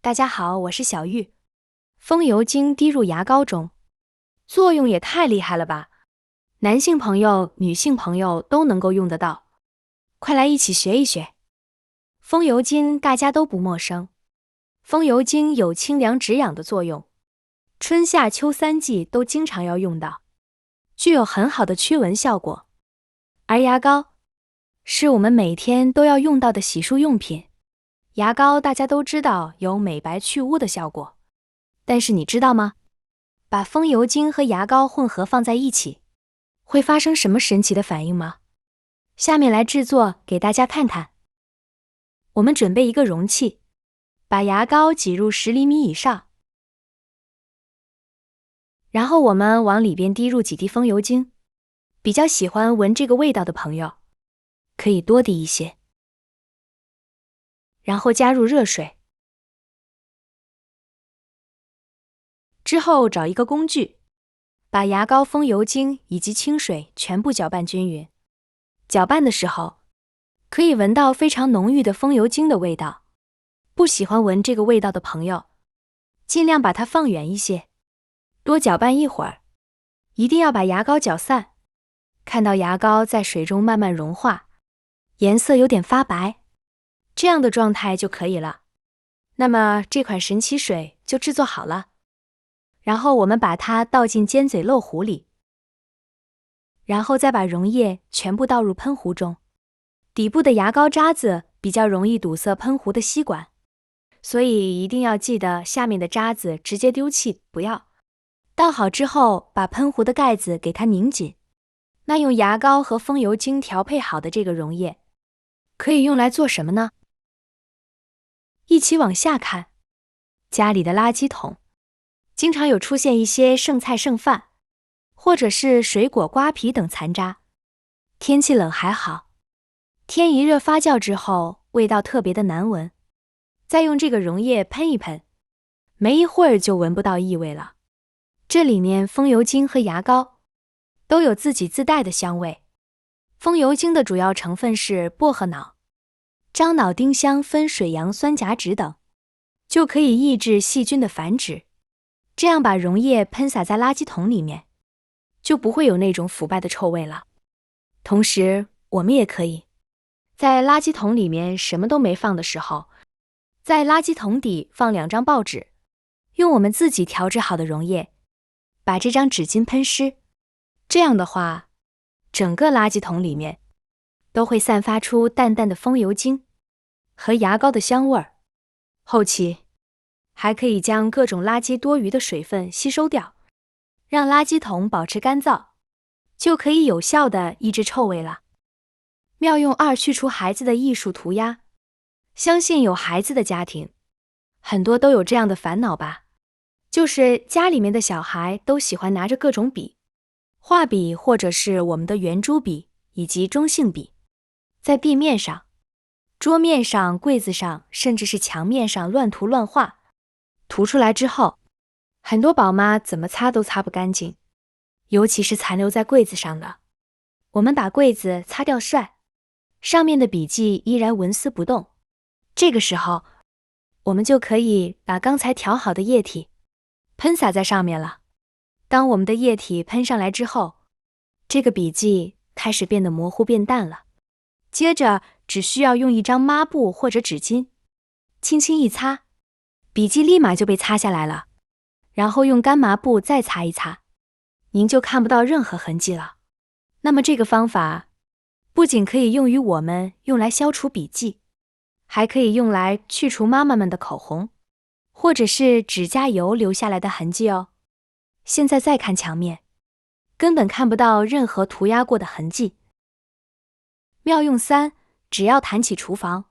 大家好，我是小玉。风油精滴入牙膏中，作用也太厉害了吧！男性朋友、女性朋友都能够用得到，快来一起学一学。风油精大家都不陌生，风油精有清凉止痒的作用，春夏秋三季都经常要用到，具有很好的驱蚊效果。而牙膏是我们每天都要用到的洗漱用品。牙膏大家都知道有美白去污的效果，但是你知道吗？把风油精和牙膏混合放在一起，会发生什么神奇的反应吗？下面来制作给大家看看。我们准备一个容器，把牙膏挤入10厘米以上，然后我们往里边滴入几滴风油精。比较喜欢闻这个味道的朋友，可以多滴一些。然后加入热水，之后找一个工具，把牙膏、风油精以及清水全部搅拌均匀。搅拌的时候，可以闻到非常浓郁的风油精的味道。不喜欢闻这个味道的朋友，尽量把它放远一些。多搅拌一会儿，一定要把牙膏搅散。看到牙膏在水中慢慢融化，颜色有点发白，这样的状态就可以了。那么这款神奇水就制作好了。然后我们把它倒进尖嘴漏壶里，然后再把溶液全部倒入喷壶中。底部的牙膏渣子比较容易堵塞喷壶的吸管，所以一定要记得下面的渣子直接丢弃，不要。倒好之后，把喷壶的盖子给它拧紧。那用牙膏和风油精调配好的这个溶液，可以用来做什么呢？一起往下看，家里的垃圾桶经常有出现一些剩菜剩饭，或者是水果、瓜皮等残渣。天气冷还好，天一热发酵之后，味道特别的难闻。再用这个溶液喷一喷，没一会儿就闻不到异味了。这里面风油精和牙膏都有自己自带的香味。风油精的主要成分是薄荷脑、樟脑、丁香酚、水杨酸甲酯等，就可以抑制细菌的繁殖。这样把溶液喷洒在垃圾桶里面，就不会有那种腐败的臭味了。同时，我们也可以在垃圾桶里面什么都没放的时候，在垃圾桶底放2张报纸，用我们自己调制好的溶液，把这张纸巾喷湿。这样的话，整个垃圾桶里面都会散发出淡淡的风油精和牙膏的香味儿。后期还可以将各种垃圾多余的水分吸收掉，让垃圾桶保持干燥，就可以有效地抑制臭味了。妙用2去除孩子的艺术涂鸦。相信有孩子的家庭，很多都有这样的烦恼吧，就是家里面的小孩都喜欢拿着各种笔，画笔或者是我们的圆珠笔以及中性笔，在地面上、桌面上、柜子上，甚至是墙面上乱涂乱画。涂出来之后，很多宝妈怎么擦都擦不干净，尤其是残留在柜子上的。我们把柜子擦掉帅，上面的笔记依然纹丝不动。这个时候，我们就可以把刚才调好的液体喷洒在上面了。当我们的液体喷上来之后，这个笔记开始变得模糊变淡了。接着只需要用一张抹布或者纸巾轻轻一擦，笔记立马就被擦下来了。然后用干麻布再擦一擦，您就看不到任何痕迹了。那么这个方法不仅可以用于我们用来消除笔记，还可以用来去除妈妈们的口红或者是指甲油留下来的痕迹哦。现在再看墙面，根本看不到任何涂鸦过的痕迹。妙用3，只要谈起厨房，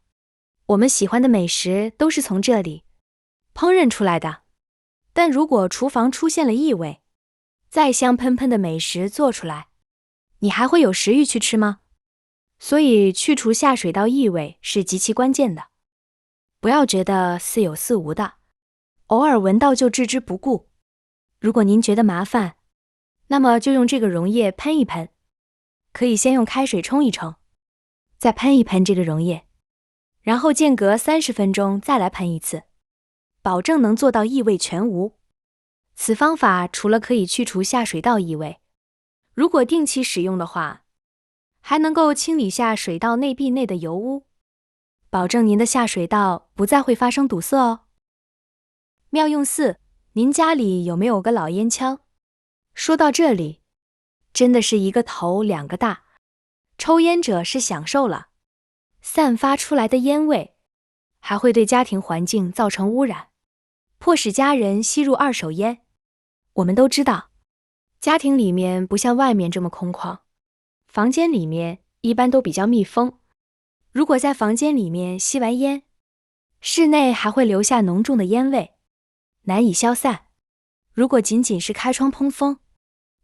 我们喜欢的美食都是从这里烹饪出来的。但如果厨房出现了异味，再香喷喷的美食做出来，你还会有食欲去吃吗？所以去除下水道异味是极其关键的。不要觉得似有似无的，偶尔闻到就置之不顾。如果您觉得麻烦，那么就用这个溶液喷一喷，可以先用开水冲一冲，再喷一喷这个溶液，然后间隔30分钟再来喷一次。保证能做到异味全无。此方法除了可以去除下水道异味，如果定期使用的话，还能够清理下水道内壁内的油污，保证您的下水道不再会发生堵塞哦。妙用4，您家里有没有个老烟枪？说到这里，真的是一个头两个大，抽烟者是享受了，散发出来的烟味还会对家庭环境造成污染，迫使家人吸入二手烟。我们都知道，家庭里面不像外面这么空旷，房间里面一般都比较密封。如果在房间里面吸完烟，室内还会留下浓重的烟味，难以消散。如果仅仅是开窗通风，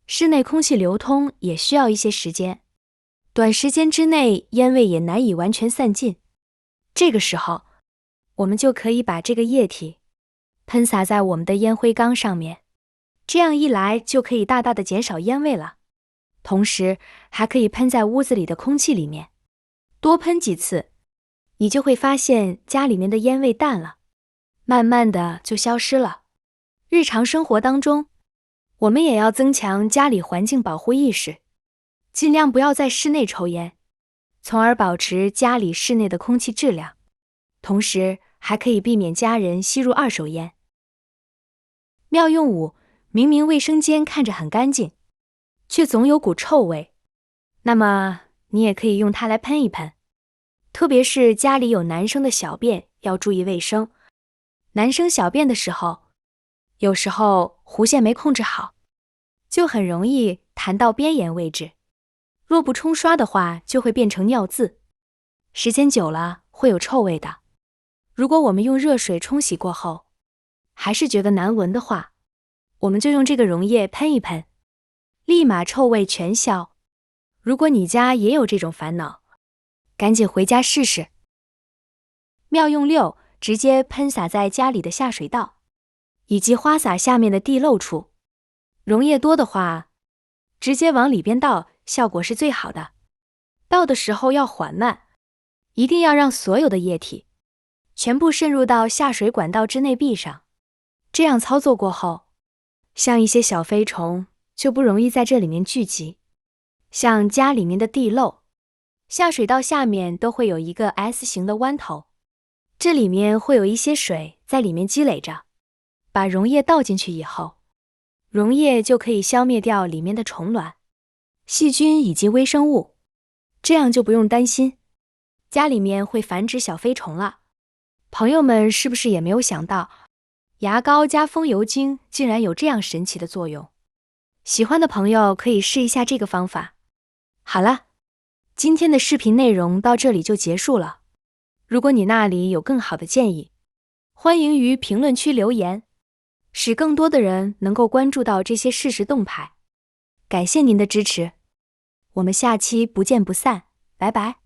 室内空气流通也需要一些时间，短时间之内烟味也难以完全散尽。这个时候，我们就可以把这个液体喷洒在我们的烟灰缸上面，这样一来就可以大大的减少烟味了。同时还可以喷在屋子里的空气里面，多喷几次，你就会发现家里面的烟味淡了，慢慢的就消失了。日常生活当中，我们也要增强家里环境保护意识，尽量不要在室内抽烟，从而保持家里室内的空气质量，同时还可以避免家人吸入二手烟。妙用5，明明卫生间看着很干净，却总有股臭味，那么你也可以用它来喷一喷。特别是家里有男生的小便，要注意卫生。男生小便的时候，有时候弧线没控制好，就很容易弹到边沿位置，若不冲刷的话，就会变成尿渍，时间久了会有臭味的。如果我们用热水冲洗过后，还是觉得难闻的话，我们就用这个溶液喷一喷，立马臭味全消。如果你家也有这种烦恼，赶紧回家试试。妙用6，直接喷洒在家里的下水道以及花洒下面的地漏处。溶液多的话，直接往里边倒，效果是最好的。倒的时候要缓慢，一定要让所有的液体全部渗入到下水管道之内壁上。这样操作过后，像一些小飞虫就不容易在这里面聚集。像家里面的地漏，下水道下面都会有一个 S 型的弯头，这里面会有一些水在里面积累着。把溶液倒进去以后，溶液就可以消灭掉里面的虫卵、细菌以及微生物，这样就不用担心家里面会繁殖小飞虫了。朋友们是不是也没有想到，牙膏加风油精竟然有这样神奇的作用？喜欢的朋友可以试一下这个方法。好了，今天的视频内容到这里就结束了。如果你那里有更好的建议，欢迎于评论区留言，使更多的人能够关注到这些事实动态。感谢您的支持，我们下期不见不散，拜拜。